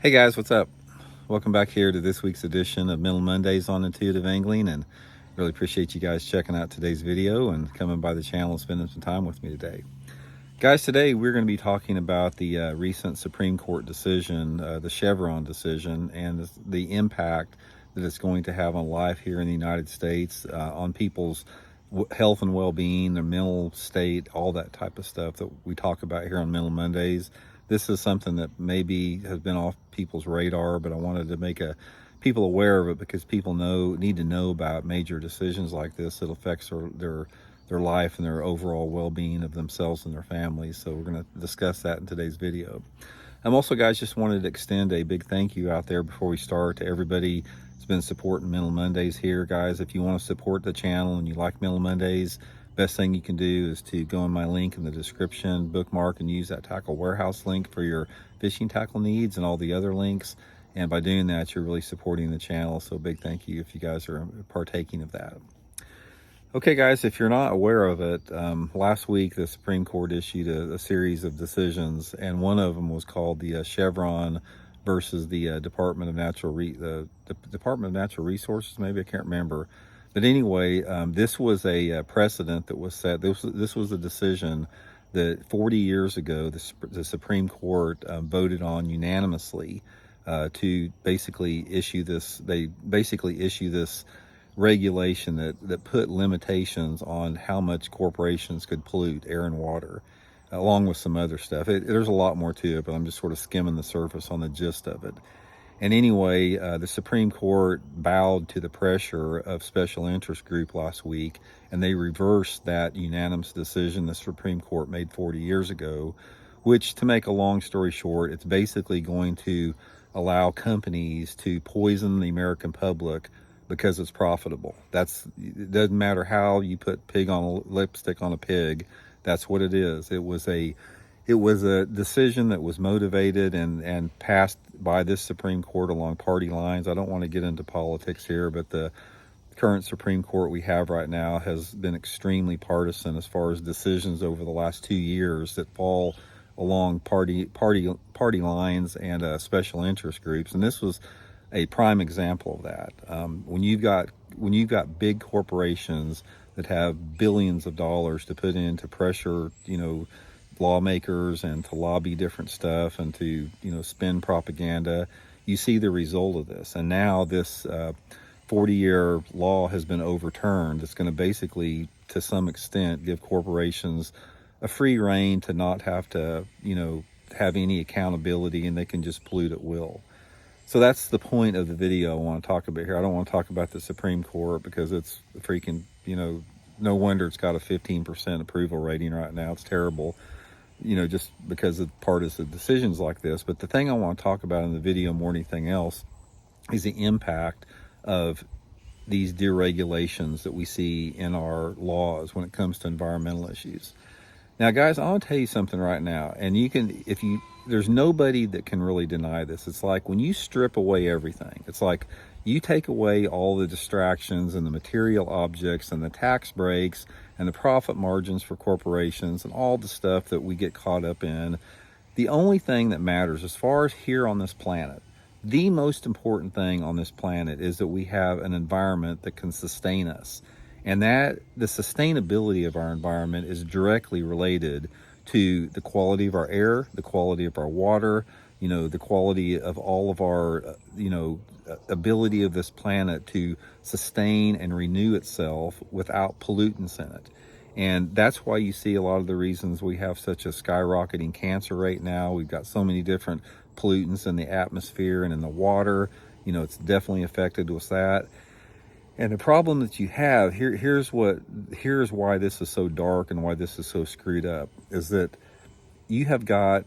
Hey guys, what's up? Welcome back here to this week's edition of Middle Mondays on Intuitive Angling, and really appreciate you guys checking out today's video and coming by the channel and spending some time with me today. Guys, today we're going to be talking about the recent Supreme Court decision, the Chevron decision, and the impact that it's going to have on life here in the United States, on people's health and well-being, their mental state, all that type of stuff that we talk about here on Middle Mondays. This is something that maybe has been off people's radar, but I wanted to make people aware of it because people need to know about major decisions like this that affects their life and their overall well-being of themselves and their families. So we're going to discuss that in today's video. Also, guys, just wanted to extend a big thank you out there before we start to everybody that's been supporting Middle Mondays here. Guys, if you want to support the channel and you like Middle Mondays, best thing you can do is to go on my link in the description, bookmark, and use that tackle warehouse link for your fishing tackle needs and all the other links. And by doing that, you're really supporting the channel. So big thank you if you guys are partaking of that. Okay, guys, if you're not aware of it, last week the Supreme Court issued a series of decisions, and one of them was called the Chevron versus the Department of Natural Resources. Maybe I can't remember. But anyway, this was a precedent that was set. This was a decision that 40 years ago the Supreme Court voted on unanimously to basically issue this. They basically issue this regulation that put limitations on how much corporations could pollute air and water, along with some other stuff. There's a lot more to it, but I'm just sort of skimming the surface on the gist of it. And anyway, the Supreme Court bowed to the pressure of special interest group last week, and they reversed that unanimous decision the Supreme Court made 40 years ago, which, to make a long story short, it's basically going to allow companies to poison the American public because it's profitable. It doesn't matter how you put lipstick on a pig. That's what it is. It was a decision that was motivated and passed by this Supreme Court along party lines. I don't want to get into politics here, but the current Supreme Court we have right now has been extremely partisan as far as decisions over the last 2 years that fall along party lines and special interest groups. And this was a prime example of that. When you've got big corporations that have billions of dollars to put in to pressure, lawmakers and to lobby different stuff and to, spin propaganda, you see the result of this. And now this 40-year law has been overturned. It's going to basically, to some extent, give corporations a free rein to not have to, have any accountability, and they can just pollute at will. So that's the point of the video I want to talk about here. I don't want to talk about the Supreme Court because it's freaking, no wonder it's got a 15% approval rating right now. It's terrible, just because of partisan decisions like this. But the thing I want to talk about in the video more than anything else is the impact of these deregulations that we see in our laws when it comes to environmental issues. Now, guys, I want to tell you something right now, and there's nobody that can really deny this. It's like when you strip away everything, it's like you take away all the distractions and the material objects and the tax breaks and the profit margins for corporations and all the stuff that we get caught up in. The only thing that matters as far as here on this planet, the most important thing on this planet is that we have an environment that can sustain us. And that the sustainability of our environment is directly related to the quality of our air, the quality of our water, the quality of all of our, ability of this planet to sustain and renew itself without pollutants in it. And that's why you see a lot of the reasons we have such a skyrocketing cancer rate now. We've got so many different pollutants in the atmosphere and in the water. It's definitely affected with that. And the problem that you have here's why this is so dark and why this is so screwed up, is that you have got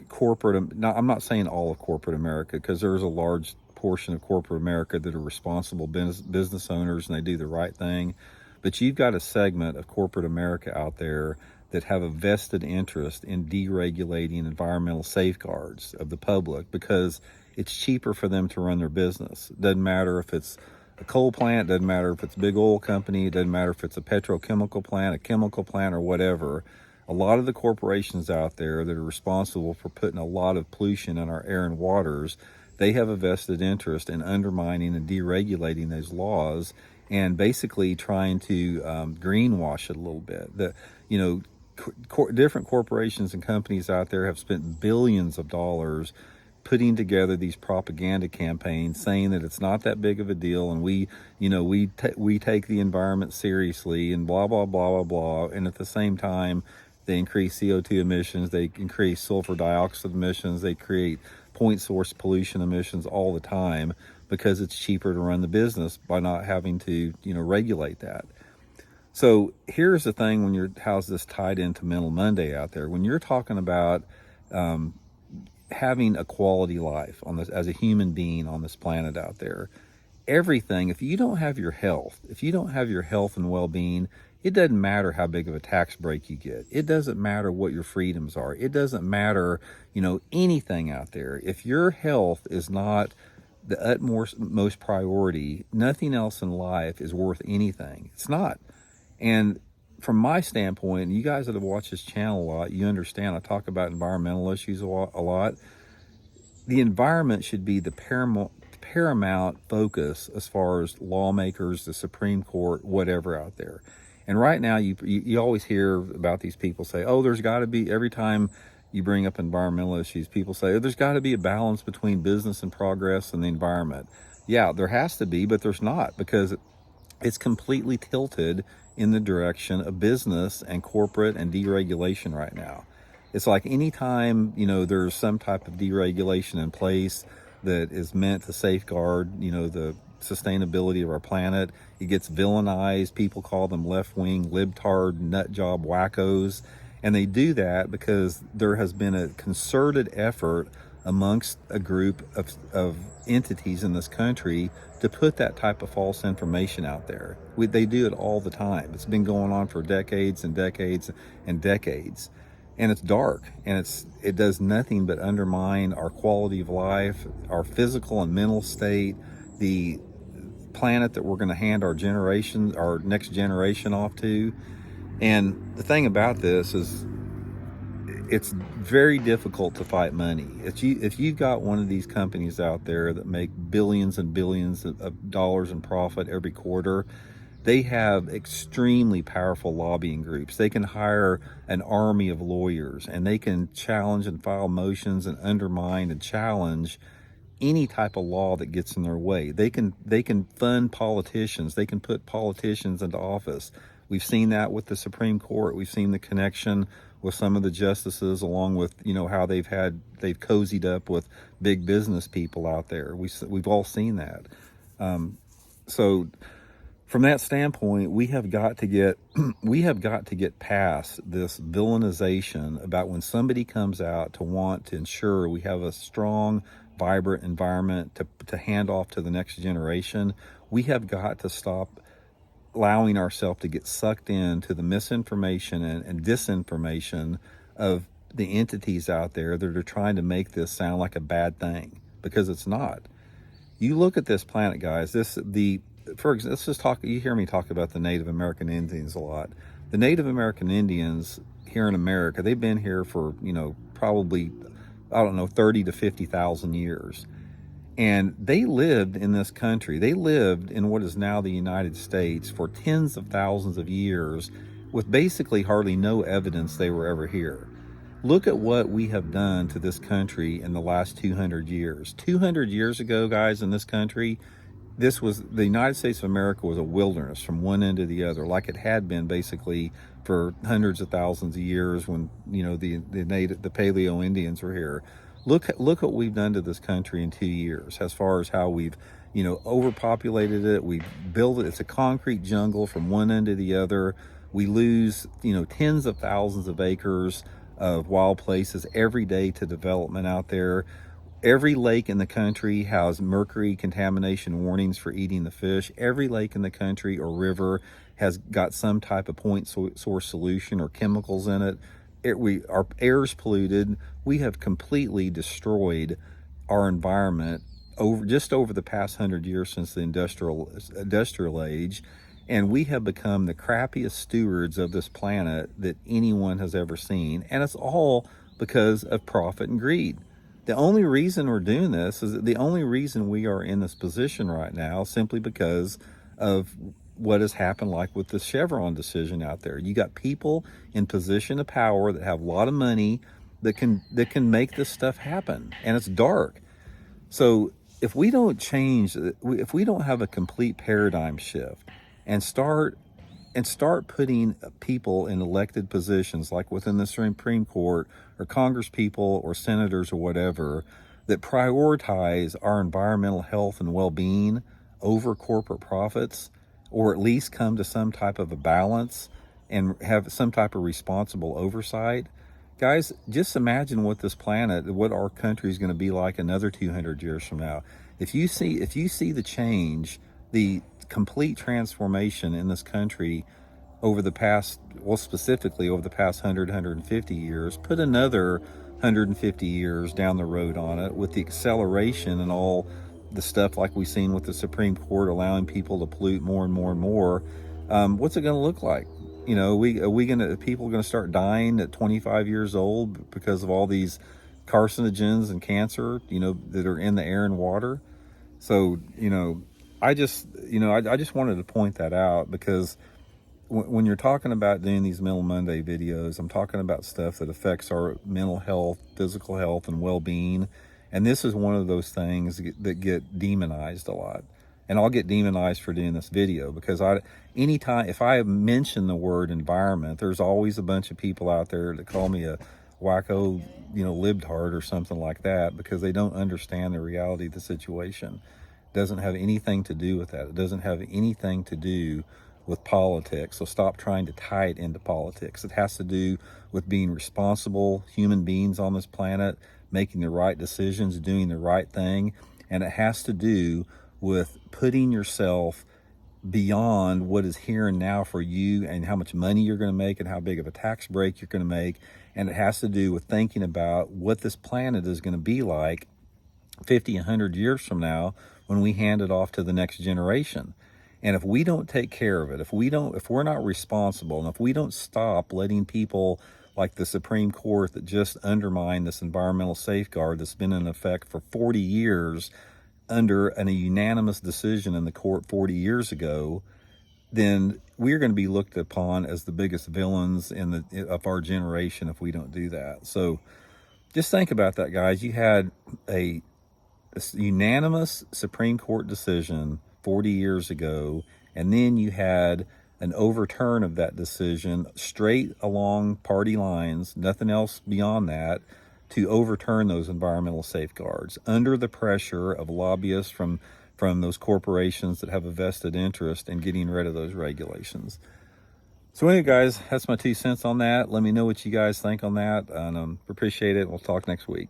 corporate. Now, I'm not saying all of corporate America, because there's a large portion of corporate America that are responsible business owners and they do the right thing. But you've got a segment of corporate America out there that have a vested interest in deregulating environmental safeguards of the public because it's cheaper for them to run their business. It doesn't matter if it's a coal plant, doesn't matter if it's a big oil company, it doesn't matter if it's a petrochemical plant, a chemical plant, or whatever. A lot of the corporations out there that are responsible for putting a lot of pollution in our air and waters, they have a vested interest in undermining and deregulating those laws and basically trying to greenwash it a little bit. You know, different corporations and companies out there have spent billions of dollars putting together these propaganda campaigns saying that it's not that big of a deal, and we take the environment seriously, and blah blah blah blah blah. And at the same time, they increase CO2 emissions, they increase sulfur dioxide emissions, they create point source pollution emissions all the time because it's cheaper to run the business by not having to regulate that. So here's the thing: how's this tied into Mental Monday out there? When you're talking about having a quality life on this as a human being on this planet out there, everything, if you don't have your health and well-being, it doesn't matter how big of a tax break you get. It doesn't matter what your freedoms are. It doesn't matter, anything out there. If your health is not the utmost priority, nothing else in life is worth anything. It's not. And from my standpoint, and you guys that have watched this channel a lot, you understand I talk about environmental issues a lot. The environment should be the paramount focus as far as lawmakers, the Supreme Court, whatever out there. And right now, you always hear about these people say, oh, there's got to be, every time you bring up environmental issues, people say, oh, there's got to be a balance between business and progress and the environment. Yeah, there has to be, but there's not, because it's completely tilted in the direction of business and corporate and deregulation right now. It's like anytime, there's some type of deregulation in place that is meant to safeguard, the sustainability of our planet, it gets villainized. People call them left-wing, libtard, nut job wackos. And they do that because there has been a concerted effort amongst a group of entities in this country to put that type of false information out there. They do it all the time. It's been going on for decades and decades and decades. And it's dark, and it does nothing but undermine our quality of life, our physical and mental state, the planet that we're going to hand our next generation off to. And the thing about this is, it's very difficult to fight money. If you've got one of these companies out there that make billions and billions of dollars in profit every quarter, they have extremely powerful lobbying groups. They can hire an army of lawyers, and they can challenge and file motions and undermine and challenge any type of law that gets in their way. They can fund politicians. They can put politicians into office. We've seen that with the Supreme Court. We've seen the connection with some of the justices, along with how they've cozied up with big business people out there. We've all seen that. So from that standpoint, we have got to get past this villainization about when somebody comes out to want to ensure we have a strong, vibrant environment to hand off to the next generation. We have got to stop allowing ourselves to get sucked into the misinformation and disinformation of the entities out there that are trying to make this sound like a bad thing, because it's not. You look at this planet, guys. Let's just talk. You hear me talk about the Native American Indians a lot. The Native American Indians here in America, they've been here for probably 30 to 50,000 years. And they lived in this country. They lived in what is now the United States for tens of thousands of years with basically hardly no evidence they were ever here. Look at what we have done to this country in the last 200 years. 200 years ago, guys, in this country, the United States of America was a wilderness from one end to the other, like it had been basically for hundreds of thousands of years when, the Paleo Indians were here. Look what we've done to this country in 2 years, as far as how we've, overpopulated it. We've built it. It's a concrete jungle from one end to the other. We lose, tens of thousands of acres of wild places every day to development out there. Every lake in the country has mercury contamination warnings for eating the fish. Every lake in the country or river has got some type of point source solution or chemicals in it. Our air's polluted. We have completely destroyed our environment over the past 100 years since the industrial age. And we have become the crappiest stewards of this planet that anyone has ever seen. And it's all because of profit and greed. The only reason we're doing this is that the only reason we are in this position right now is simply because of what has happened, like with the Chevron decision out there. You got people in position of power that have a lot of money that can make this stuff happen, and it's dark. So if we don't change, if we don't have a complete paradigm shift and start putting people in elected positions like within the Supreme Court or Congress people or senators or whatever that prioritize our environmental health and well-being over corporate profits, or at least come to some type of a balance and have some type of responsible oversight. Guys, just imagine what this planet, what our country is going to be like another 200 years from now. If you see the change, the complete transformation in this country over the past, well, specifically over the past 150 years, put another 150 years down the road on it with the acceleration and all the stuff like we've seen with the Supreme Court allowing people to pollute more and more and more. What's it going to look like? You know, people are going to start dying at 25 years old because of all these carcinogens and cancer, you know, that are in the air and water. So, you know, I just wanted to point that out, because when you're talking about doing these Mental Monday videos, I'm talking about stuff that affects our mental health, physical health, and well-being. And this is one of those things that get demonized a lot. And I'll get demonized for doing this video because anytime if I mention the word environment, there's always a bunch of people out there that call me a wacko, you know, libtard or something like that, because they don't understand the reality of the situation. It doesn't have anything to do with that. It doesn't have anything to do with politics. So stop trying to tie it into politics. It has to do with being responsible human beings on this planet, making the right decisions, doing the right thing. And it has to do with putting yourself beyond what is here and now for you, and how much money you're going to make and how big of a tax break you're going to make. And it has to do with thinking about what this planet is going to be like 50, 100 years from now when we hand it off to the next generation. And if we don't take care of it, if we're not responsible, and if we don't stop letting people like the Supreme Court that just undermine this environmental safeguard that's been in effect for 40 years under a unanimous decision in the court 40 years ago, then we're going to be looked upon as the biggest villains of our generation if we don't do that. So just think about that, guys. You had a unanimous Supreme Court decision 40 years ago, and then you had an overturn of that decision straight along party lines, nothing else beyond that, to overturn those environmental safeguards under the pressure of lobbyists from those corporations that have a vested interest in getting rid of those regulations. So anyway, guys, that's my 2 cents on that. Let me know what you guys think on that, and appreciate it. We'll talk next week.